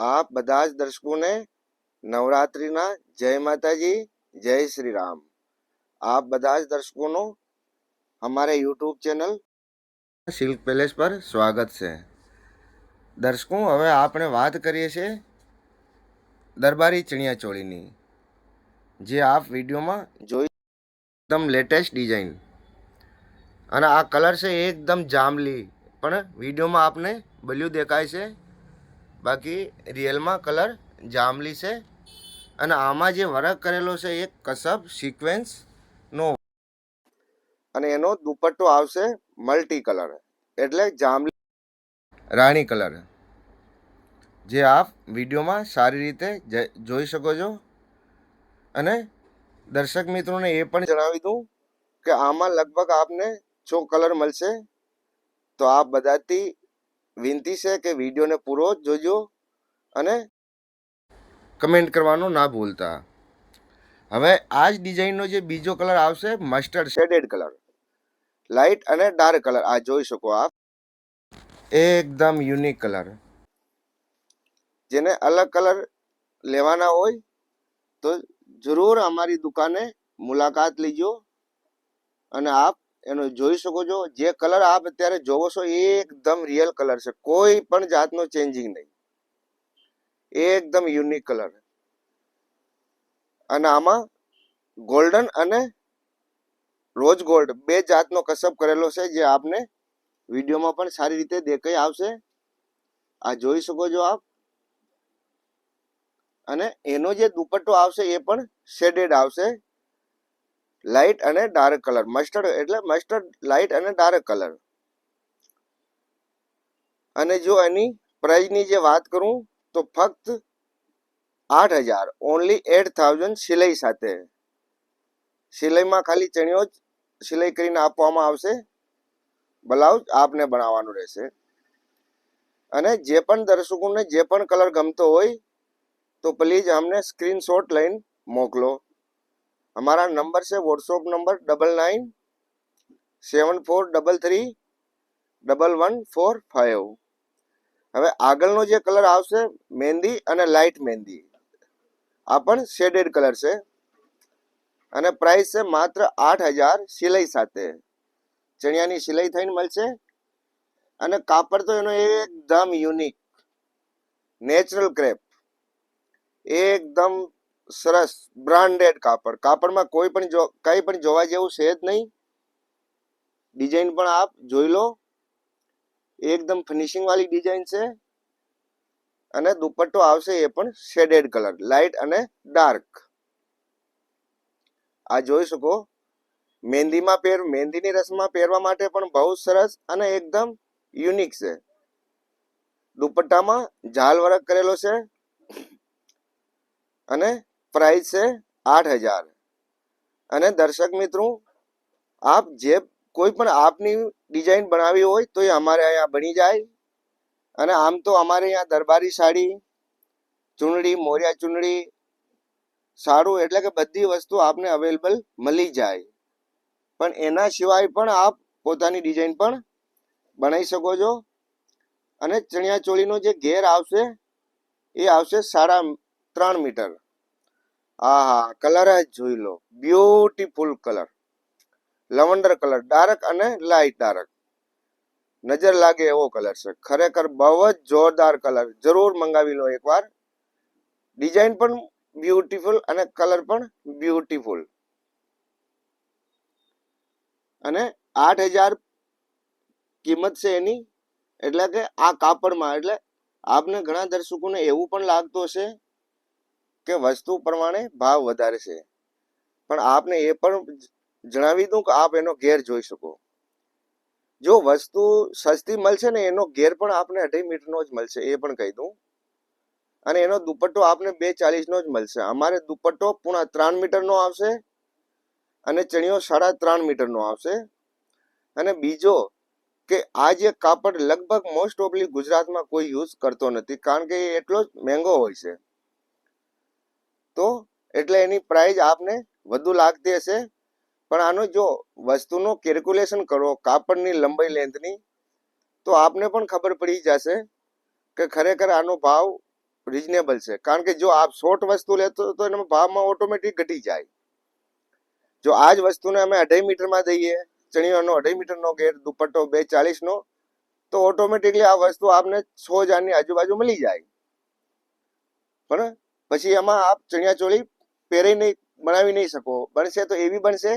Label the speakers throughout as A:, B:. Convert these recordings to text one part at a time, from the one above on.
A: आप બધા જ દર્શકોને નવરાત્રિના જય માતાજી, જય શ્રી રામ। आप બધા જ દર્શકોનો हमारे यूट्यूब चैनल સિલ્ક પેલેસ પર સ્વાગત છે। દર્શકો, હવે આપણે વાત કરીએ છીએ દરબારી ચણિયાચોળીની, જે આપ વિડીયોમાં જોઈ એકદમ લેટેસ્ટ ડિઝાઇન। અને આ કલર છે એકદમ જાંબલી, પણ વિડીયોમાં આપને બ્લુ દેખાય છે, બાકી રિયલમાં કલર જાંબલી છે। અને આમાં જે વર્ક કરેલો છે એક કસબ સિક્વેન્સનો, અને એનો દુપટ્ટો આવશે મલ્ટી કલર, એટલે જાંબલી રાણી કલર, જે આપ વિડીયોમાં સારી રીતે જોઈ શકો છો। અને દર્શક મિત્રોને એ પણ જણાવી દઉં કે આમાં લગભગ આપને 6 કલર મળશે। તો આપ બધાથી વિનંતી છે કે વિડીયોને પૂરો જોજો અને કમેન્ટ કરવાનું ના ભૂલતા। હવે આ જ ડિઝાઇનનો જે બીજો કલર આવશે મસ્ટર્ડ શેડેડ કલર, લાઇટ અને ડાર્ક કલર, આ જોઈ શકો આપ, એકદમ યુનિક કલર। જેને અલગ કલર લેવાના હોય તો જરૂર અમારી દુકાને મુલાકાત લીજો અને આપ એનો જોઈ શકો છો। જે કલર આપ અત્યારે જોવો છો એકદમ રિયલ કલર છે, કોઈ પણ જાતનો ચેન્જિંગ નહીં, એકદમ યુનિક કલર। અને આમાં ગોલ્ડન અને રોઝ ગોલ્ડ બે જાતનો કસબ કરેલો છે, જે આપને વિડીયોમાં પણ સારી રીતે દેખાઈ આવશે, આ જોઈ શકો છો આપ। અને એનો જે દુપટ્ટો આવશે એ પણ શેડેડ આવશે, લાઇટ અને ડાર્ક કલર, મસ્ટર્ડ એટલે મસ્ટર્ડ લાઇટ અને ડાર્ક કલર। અને જો એની પ્રાઇસની જે વાત કરું તો ફક્ત 8,000, ઓનલી 8,000 સિલાઈ સાથે। સિલાઈમાં ખાલી ચણિયો જ સિલાઈ કરીને આપવામાં આવશે, બ્લાઉઝ આપને બનાવવાનું રહેશે। અને જે પણ દર્શકોને જે પણ કલર ગમતો હોય તો પ્લીઝ અમને સ્ક્રીનશોટ લઈને મોકલો। અમારા નંબર છે વોટ્સઅપ નંબર 9974331145। હવે આગળનો જે કલર આવશે મહેંદી અને લાઇટ મહેંદી, આ પણ શેડેડ કલર છે અને પ્રાઇસ છે માત્ર 8,000 સિલાઈ સાથે। ચણિયાની સિલાઈ થઈને મળશે અને કાપડ તો એનો એકદમ યુનિક નેચરલ ક્રેપ, એકદમ સરસ બ્રાન્ડેડ કાપડ। કાપડમાં કોઈ પણ કંઈ પણ જોવા જેવું છે જ નહીં। ડિઝાઇન પણ આપ જોઈ લો, એકદમ ફિનિશિંગ વાળી ડિઝાઇન છે। અને દુપટ્ટો આવશે એ પણ શેડેડ કલર, લાઇટ અને ડાર્ક, આ જોઈ શકો। મહેંદીની રસમમાં પહેરવા માટે પણ બહુ સરસ અને એકદમ યુનિક છે। દુપટ્ટામાં ઝાલ વર્ક કરેલો છે અને પ્રાઇસ છે 8,000। અને દર્શક મિત્રો, આપ જે કોઈ પણ આપની ડિઝાઇન બનાવી હોય તો એ અમારે અહીંયા બની જાય। અને આમ તો અમારે અહીંયા દરબારી સાડી, ચુંદડી, મોરિયા ચુંદડી, સારું એટલે કે બધી વસ્તુ આપને અવેલેબલ મળી જાય। પણ એના સિવાય પણ આપ પોતાની ડિઝાઇન પણ બનાવી શકો છો। અને ચણિયાચોળીનો જે ઘેર આવશે એ આવશે 3.5 મીટર। આહા, કલર જ જોઈ લો, beautiful colour, lavender colour, dark અને લાઇટ ડાર્ક, નજર લાગે એવો કલર છે, ખરેખર બહુ જ જોરદાર કલર। જરૂર મંગાવી લો એકવાર। ડિઝાઇન પણ બ્યુટીફુલ અને કલર પણ બ્યુટીફુલ। અને 8,000 કિંમત છે એની, એટલે કે આ કાપડમાં, એટલે આપને ઘણા દર્શકોને એવું પણ લાગતું હશે કે વસ્તુ પ્રમાણે ભાવ વધારે છે, પણ આપને એ પણ જણાવી દઉં કે આપ એનો ઘેર જોઈ શકો। જો વસ્તુ સસ્તી મળશે ને એનો ઘેર પણ આપને 2.5 મીટરનો જ મળશે, એ પણ કહી દઉં। અને એનો દુપટ્ટો આપને 2.40નો જ મળશે। અમારે દુપટ્ટો 3.5 મીટરનો આવશે અને ચણિયો 3.5 મીટરનો આવશે। અને બીજો કે આ જે કાપડ લગભગ મોસ્ટ ઓફલી ગુજરાતમાં કોઈ યુઝ કરતો નથી, કારણ કે એ એટલો જ મહેંગો હોય છે, તો એટલે એની પ્રાઇસ આપને વધુ લાગતી હશે। પણ આનો જો વસ્તુનો કેલ્ક્યુલેશન કરો કાપડની લંબાઈ લેન્થની, તો આપને પણ ખબર પડી જશે કે ખરેખર આનો ભાવ रिजनेबल है, कारण के जो आप शॉर्ट वस्तु लेते हो तो एना भाव में ऑटोमेटिक घटी जाए। जो आज वस्तु ने अमे 2.5 मीटर में दईए, चणियानो 2.5 मीटर नो घेर, दुपट्टो 2.40 नो, तो ऑटोमेटिकली आ वस्तु आपने 100,000 ની આજુબાજુ મળી જાય। પણ પછી એમાં આપ ચણિયા ચોળી પહેરી નહીં, બનાવી નહીં શકો। બનશે તો એવી બનશે।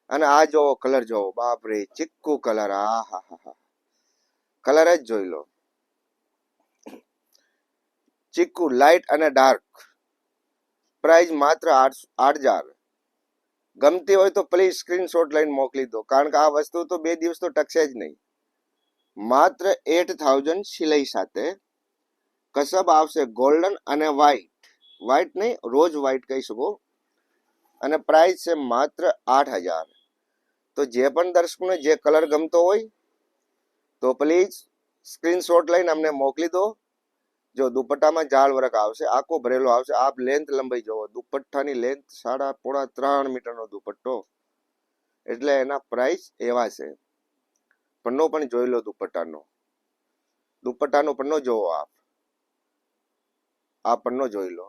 A: અને આ જો કલર જો, બાપ રે, ચીકુ કલર, આ હા હા હા, કલર જ જોઈ લો, ચીકુ લાઇટ અને ડાર્ક, પ્રાઇસ માત્ર 8,000। ગમતી હોય તો પ્લીઝ સ્ક્રીનશોટ લઈને મોકલી દો, કારણ કે આ વસ્તુ તો 2 દિવસ તો ટકશે જ નહીં। માત્ર 8,000 સિલાઈ સાથે। કસબ આવશે ગોલ્ડન અને વ્હાઈટ નહીં, રોજ વ્હાઈટ કહી શકો। અને પ્રાઇસ છે માત્ર 8,000। તો જે પણ દર્શકોને જે કલર ગમતો હોય તો પ્લીઝ સ્ક્રીનશોટ લઈને અમને મોકલી દો। જો દુપટ્ટામાં જાળ વર્ક આવશે, આખો ભરેલો આવશે। આપ લેન્થ લંબાઈ જોવો, દુપટ્ટાની લેન્થ 3.5 મીટરનો દુપટ્ટો, એટલે એના પ્રાઇસ એવા છે। પન્નો પણ જોઈ લો, દુપટ્ટાનો પન્નો જોવો, આપ આ પન્નો જોઈ લો।